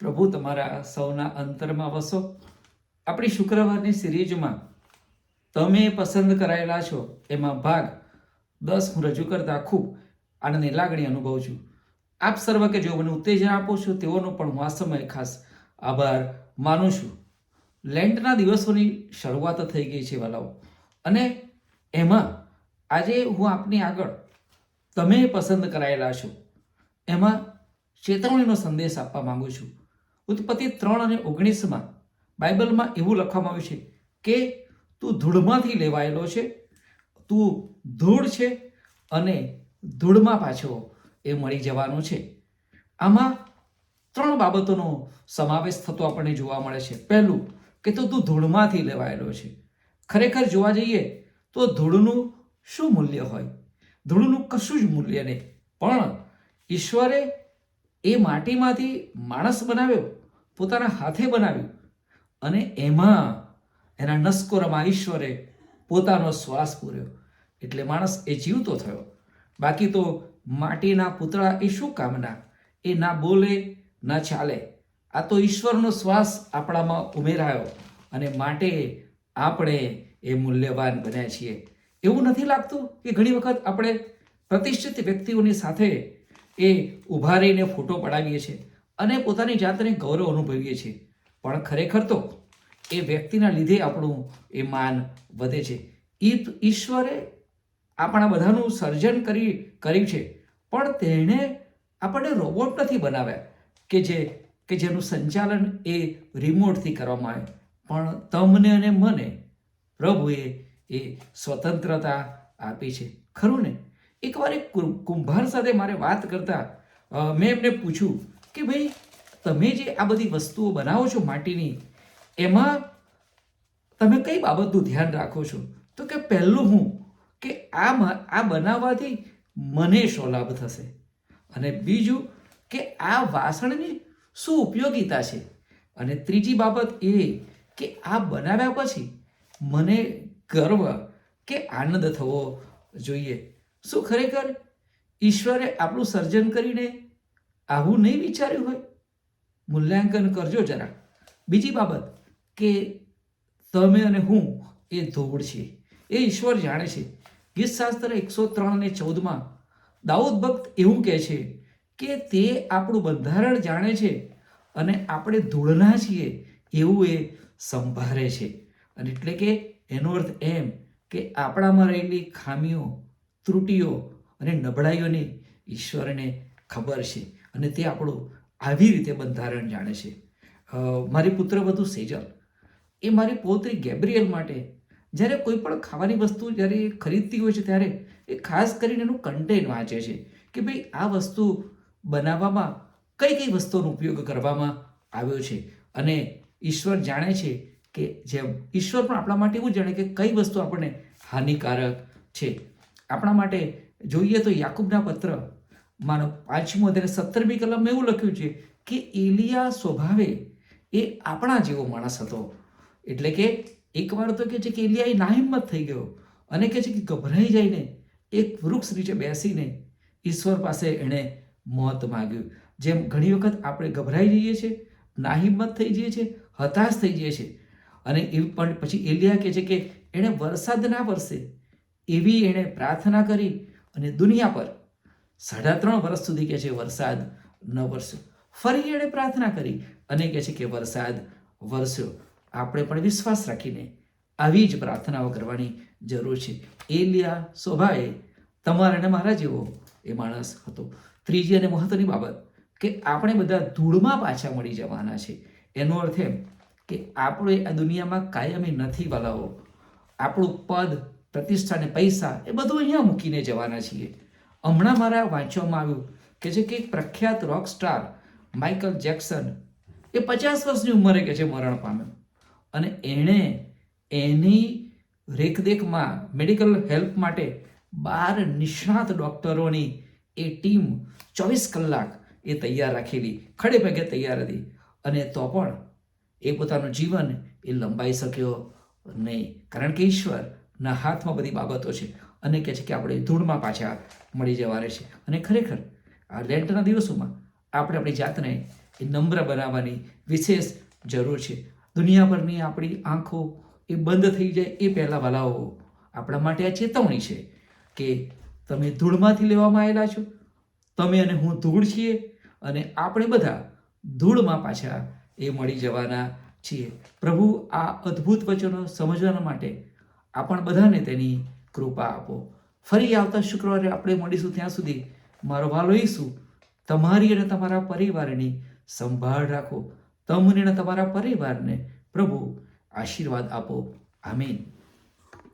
પ્રભુ તમારા સૌના અંતરમાં વસો. આપણી શુક્રવારની સિરીઝમાં તમે પસંદ કરાયેલા છો એમાં ભાગ 10 હું રજૂ કરતા ખૂબ આનંદની લાગણી અનુભવું છું. આપ સર્વ કે જેઓ મને ઉત્તેજન આપો છો તેઓનો પણ હું આ સમયે ખાસ આભાર માનું છું. લેન્ટના દિવસોની શરૂઆત થઈ ગઈ છે વાલાઓ, અને એમાં આજે હું આપની આગળ તમે પસંદ કરાયેલા છો એમાં ચેતવણીનો સંદેશ આપવા માંગુ છું. ઉત્પત્તિ 3 અને 19 બાઇબલમાં એવું લખવામાં આવ્યું છે કે તું ધૂળમાંથી લેવાયેલો છે, તું ધૂળ છે અને ધૂળમાં પાછો એ મળી જવાનો છે. આમાં 3 બાબતોનો સમાવેશ થતો આપણને જોવા મળે છે. પહેલું કે તું ધૂળમાંથી લેવાયેલો છે. ખરેખર જોવા જઈએ તો ધૂળનું શું મૂલ્ય હોય? ધૂળનું કશું જ મૂલ્ય નહીં. પણ ઈશ્વરે એ માટીમાંથી માણસ બનાવ્યો, પોતાના હાથે બનાવ્યું, અને એમાં એના નસકોરામાં ઈશ્વરે પોતાનો શ્વાસ પૂર્યો, એટલે માણસ એ જીવતો થયો. બાકી તો માટીના પૂતળા એ શું કામના? એ ના બોલે ના ચાલે. આ તો ઈશ્વરનો શ્વાસ આપણામાં ઉમેરાયો, અને માટે આપણે એ મૂલ્યવાન બન્યા છીએ. એવું નથી લાગતું કે ઘણી વખત આપણે પ્રતિષ્ઠિત વ્યક્તિઓની સાથે એ ઊભા રહીને ફોટો પડાવીએ છીએ અને પોતાની જાતને ગૌરવ અનુભવીએ છીએ, પણ ખરેખર તો એ વ્યક્તિના લીધે આપણું એ માન વધે છે. ઈશ્વરે આપણા બધાનું સર્જન કર્યું છે, પણ તેણે આપણને રોબોટ નથી બનાવ્યા કે જેનું સંચાલન એ રિમોટથી કરવામાં આવે. પણ તમને અને મને પ્રભુએ એ સ્વતંત્રતા આપી છે, ખરું ને? એકવાર એક કુંભાર સાથે મારે વાત કરતા મેં એમને પૂછ્યું કે ભાઈ, તમે જે આ બધી વસ્તુઓ બનાવો છો માટીની, એમાં તમે કઈ બાબતનું ધ્યાન રાખો છો? તો કે પહેલું હું કે આ બનાવવાથી મને શું લાભ થશે, અને બીજું કે આ વાસણની શું ઉપયોગિતા છે, અને ત્રીજી બાબત એ કે આ બનાવ્યા પછી મને ગર્વ કે આનંદ થવો જોઈએ. શું ખરેખર ઈશ્વરે આપણું સર્જન કરીને આવું નહીં વિચાર્યું હોય? મૂલ્યાંકન કરજો જરા. બીજી બાબત કે તમે અને હું એ ધૂળ છીએ, એ ઈશ્વર જાણે છે. ગીતશાસ્ત્ર 103 અને 14 દાઉદ ભક્ત એવું કહે છે કે તે આપણું બંધારણ જાણે છે અને આપણે ધૂળના છીએ એવું એ સંભાળે છે. અને એટલે કે એનો અર્થ એમ કે આપણામાં રહેલી ખામીઓ, ત્રુટીઓ અને નબળાઈઓની ઈશ્વરને ખબર છે, અને તે આપણું આવી રીતે બંધારણ જાણે છે. મારી પુત્રવધુ સેજલ એ મારી પૌત્રી ગેબ્રિયલ માટે જ્યારે કોઈ પણ ખાવાની વસ્તુ જ્યારે ખરીદતી હોય છે ત્યારે એ ખાસ કરીને એનું કન્ટેન્ટ વાંચે છે કે ભાઈ આ વસ્તુ બનાવવામાં કઈ કઈ વસ્તુનો ઉપયોગ કરવામાં આવ્યો છે. અને ઈશ્વર જાણે છે કે જેમ ઈશ્વર પણ આપણા માટે એવું જાણે કે કઈ વસ્તુ આપણને હાનિકારક છે. આપણા માટે જોઈએ તો યાકૂબના પત્ર માનો 5મો અધ્યાય 17મી કલમમાં એવું લખ્યું છે કે એલિયા સ્વભાવે એ આપણા જેવો માણસ હતો. એટલે કે એકવાર તો કે છે કે એલિયા એ નાહિંમત થઈ ગયો અને કે છે કે ગભરાઈ જઈને એક વૃક્ષ નીચે બેસીને ઈશ્વર પાસે એણે મોત માંગ્યું. જેમ ઘણી વખત આપણે ગભરાઈ જઈએ છીએ, નાહિંમત થઈ જઈએ છીએ, હતાશ થઈ જઈએ છીએ, અને પણ પછી એલિયા કહે છે કે એણે વરસાદ ના વરસે એવી એણે પ્રાર્થના કરી, અને દુનિયા પર 3.5 વર્ષ સુધી કહે છે વરસાદ ન વરસ્યો. ફરી એણે પ્રાર્થના કરી અને કહે છે કે વરસાદ વરસ્યો. આપણે પણ વિશ્વાસ રાખીને આવી જ પ્રાર્થનાઓ કરવાની જરૂર છે. એલિયા સ્વભાવે તમારા અને મારા જેવો એ માણસ હતો. ત્રીજી અને મહત્વની બાબત કે આપણે બધા ધૂળમાં પાછા મળી જવાના છે. એનો અર્થ એમ કે આપણે આ દુનિયામાં કાયમી નથી વાલાઓ. આપણું પદ, પ્રતિષ્ઠા અને પૈસા એ બધું અહીંયા મૂકીને જવાના છીએ. હમણાં મારા વાંચવામાં આવ્યું કે છે કે એક પ્રખ્યાત રોક સ્ટાર માઇકલ જેક્સન એ 50 વર્ષની ઉંમરે કે છે મરણ પામ્યો, અને એણે એની રેખદેખમાં મેડિકલ હેલ્પ માટે 12 નિષ્ણાત ડૉક્ટરોની એ ટીમ 24 કલાક એ તૈયાર રાખેલી, ખડે પગે તૈયાર હતી, અને તો પણ એ પોતાનું જીવન એ લંબાઈ શક્યો નહીં, કારણ કે ઈશ્વરના હાથમાં બધી બાબતો છે, અને કહે છે કે આપણે ધૂળમાં પાછા મળી જવાના છે. અને ખરેખર આ લેન્ટના દિવસોમાં આપણે આપણી જાતને એ નમ્ર બનાવવાની વિશેષ જરૂર છે. દુનિયાભરની આપણી આંખો એ બંધ થઈ જાય એ પહેલાં વાલાઓ, આપણા માટે આ ચેતવણી છે કે તમે ધૂળમાંથી લેવામાં આવેલા છો. તમે અને હું ધૂળ છીએ અને આપણે બધા ધૂળમાં પાછા એ મળી જવાના છીએ. પ્રભુ આ અદ્ભુત વચનો સમજવાના માટે આપણ બધાને તેની કૃપા આપો. ફરી આવતા શુક્રવારે આપણે મળીશું. ત્યાં સુધી મારો વાલો ઈસુ તમારી અને તમારા પરિવારની સંભાળ રાખો. તમને અને તમારા પરિવારને પ્રભુ આશીર્વાદ આપો. આમીન.